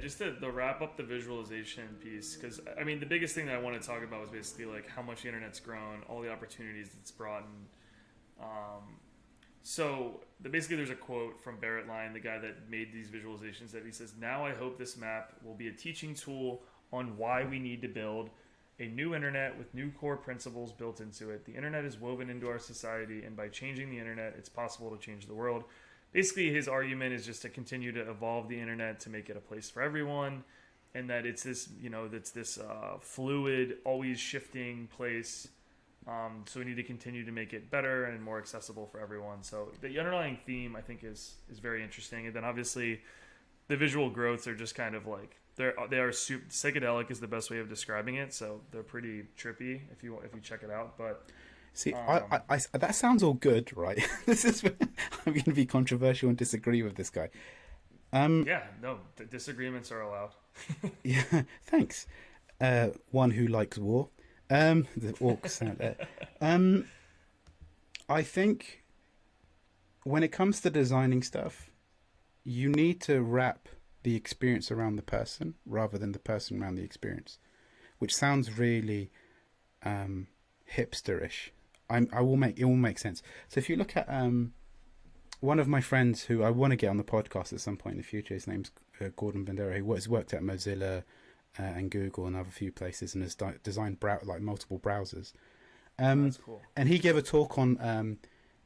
just to wrap up the visualization piece, because I mean, the biggest thing that I want to talk about was basically like how much the internet's grown, all the opportunities it's brought in. Basically, there's a quote from Barrett Line, the guy that made these visualizations, that he says, "Now I hope this map will be a teaching tool on why we need to build a new internet with new core principles built into it. The internet is woven into our society, and by changing the internet, it's possible to change the world." Basically, his argument is just to continue to evolve the internet to make it a place for everyone, and that it's this, that's this fluid, always shifting place. So we need to continue to make it better and more accessible for everyone. So the underlying theme, I think, is very interesting. And then obviously, the visual growths are just kind of like they are super psychedelic is the best way of describing it. So they're pretty trippy if you check it out. But see, I that sounds all good, right? This is I'm going to be controversial and disagree with this guy. Yeah, no, disagreements are allowed. Yeah, thanks. One who likes war. The orcs out there. I think when it comes to designing stuff, you need to wrap the experience around the person rather than the person around the experience, which sounds really hipsterish. It will make sense. So if you look at one of my friends who I want to get on the podcast at some point in the future, his name's Gordon Bandera, who has worked at Mozilla and Google and other few places, and has designed multiple browsers. That's cool. And he gave a talk on.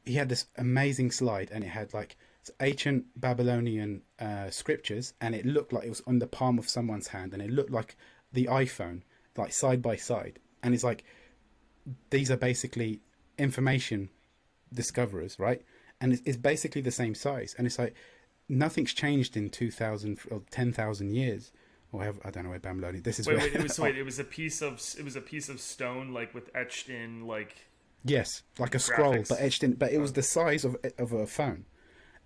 He had this amazing slide, and it had like ancient Babylonian scriptures, and it looked like it was on the palm of someone's hand, and it looked like the iPhone, like side by side. And it's like these are basically information discoverers, right? And it's basically the same size, and it's like nothing's changed in 2,000 or 10,000 years. I don't know where Babylon. This is it was a piece of stone, like with etched in like. Yes, like a graphics. Scroll, but etched in. But it was the size of a phone.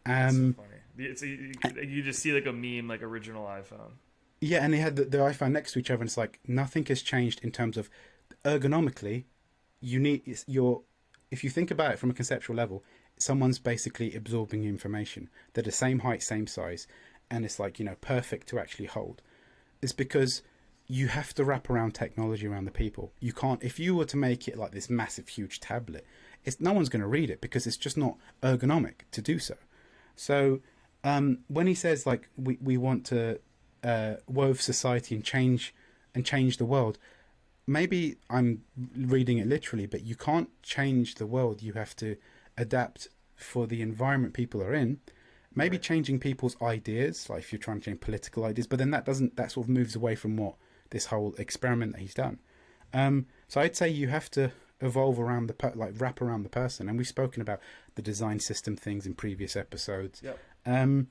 That's so funny. You just see like a meme, like original iPhone. Yeah, and they had the iPhone next to each other, and it's like nothing has changed in terms of ergonomically. If you think about it from a conceptual level, someone's basically absorbing information. They're the same height, same size, and it's like perfect to actually hold. It's because you have to wrap around technology around the people. You can't, if you were to make it like this massive, huge tablet, no one's going to read it because it's just not ergonomic to do so. So when he says like we want to wove society and change the world, maybe I'm reading it literally, but you can't change the world. You have to adapt for the environment people are in. Maybe changing people's ideas, like if you're trying to change political ideas, but then that sort of moves away from what this whole experiment that he's done. So I'd say you have to evolve around wrap around the person, and we've spoken about the design system things in previous episodes. Yep. And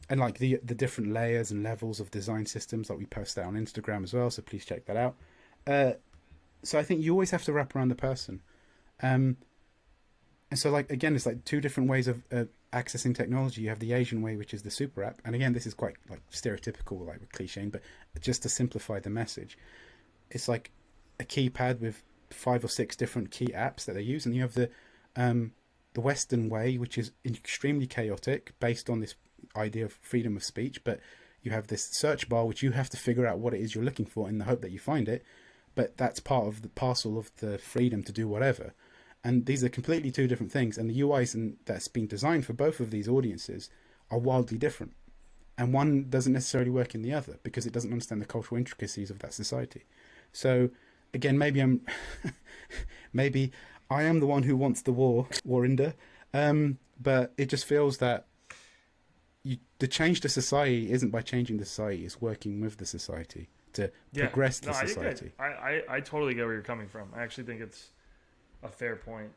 like the different layers and levels of design systems, like we post that on Instagram as well, so please check that out. So I think you always have to wrap around the person. And so, like, again, it's like two different ways of accessing technology. You have the Asian way, which is the super app. And again, this is quite like stereotypical, like cliche, but just to simplify the message, it's like a keypad with 5 or 6 different key apps that they use. And you have the Western way, which is extremely chaotic, based on this idea of freedom of speech. But you have this search bar, which you have to figure out what it is you're looking for in the hope that you find it. But that's part of the parcel of the freedom to do whatever. And these are completely two different things. And the UIs that's been designed for both of these audiences are wildly different. And one doesn't necessarily work in the other because it doesn't understand the cultural intricacies of that society. So again, maybe I am the one who wants the Warrender. But it just feels that the change to society isn't by changing the society, it's working with the society to progress the society. I totally get where you're coming from. I actually think it's a fair point.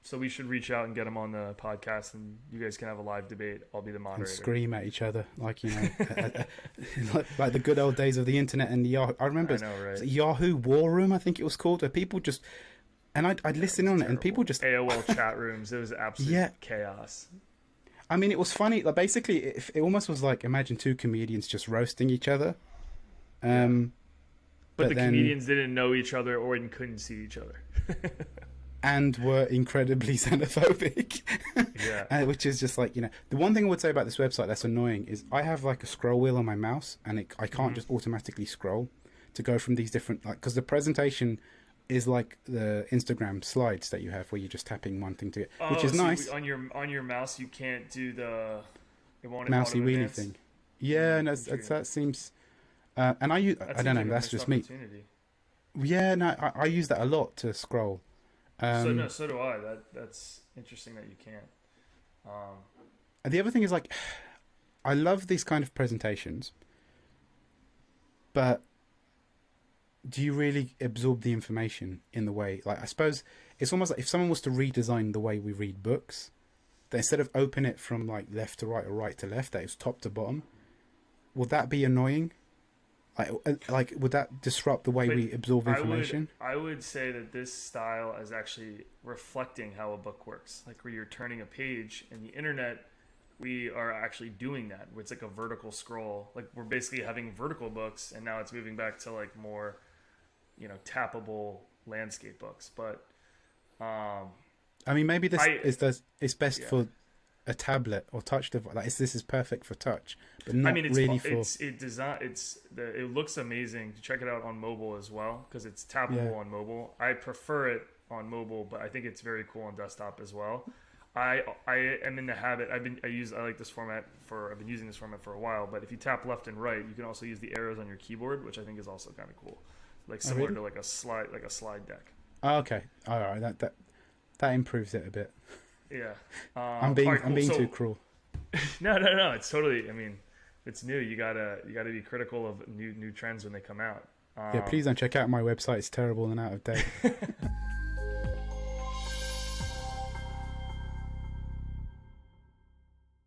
So we should reach out and get him on the podcast, and you guys can have a live debate. I'll be the moderator. And scream at each other like like the good old days of the internet and the Yahoo. I remember right? Yahoo War Room, I think it was called, where people just I'd listen on it, and people just AOL chat rooms. It was absolute chaos. I mean, it was funny. Like basically, it almost was like imagine 2 comedians just roasting each other. But the comedians didn't know each other or couldn't see each other. and were incredibly xenophobic. Yeah. Which is just like, the one thing I would say about this website that's annoying is I have like a scroll wheel on my mouse, and I can't just automatically scroll to go from these different, like, because the presentation is like the Instagram slides that you have where you're just tapping one thing to it, which is so nice. On your mouse, you can't do it won't Mousey auto wheelie advance? thing. Yeah, no, that seems. And I use, That I seems don't know, like a that's missed just me. opportunity. Yeah, no, I use that a lot to scroll. So do I. That's interesting that you can't. The other thing is, like, I love these kind of presentations, but do you really absorb the information in the way, like, I suppose it's almost like if someone was to redesign the way we read books, that instead of open it from like left to right or right to left, that it's top to bottom, would that be annoying? Like would that disrupt the way we absorb information? I would say that this style is actually reflecting how a book works, like where you're turning a page. In the internet, we are actually doing that. It's like a vertical scroll. Like we're basically having vertical books, and now it's moving back to like more, tappable landscape books. But I mean, maybe it's best for a tablet or touch device. Like this is perfect for touch, but not really for. It looks amazing. Check it out on mobile as well, because it's tappable on mobile. I prefer it on mobile, but I think it's very cool on desktop as well. I am in the habit. I've been using this format for a while. But if you tap left and right, you can also use the arrows on your keyboard, which I think is also kind of cool, like similar to like a slide deck. Oh, okay, all right, that improves it a bit. Yeah, I'm being too cruel. No. It's totally. I mean, it's new. You gotta be critical of new trends when they come out. Yeah, please don't check out my website. It's terrible and out of date.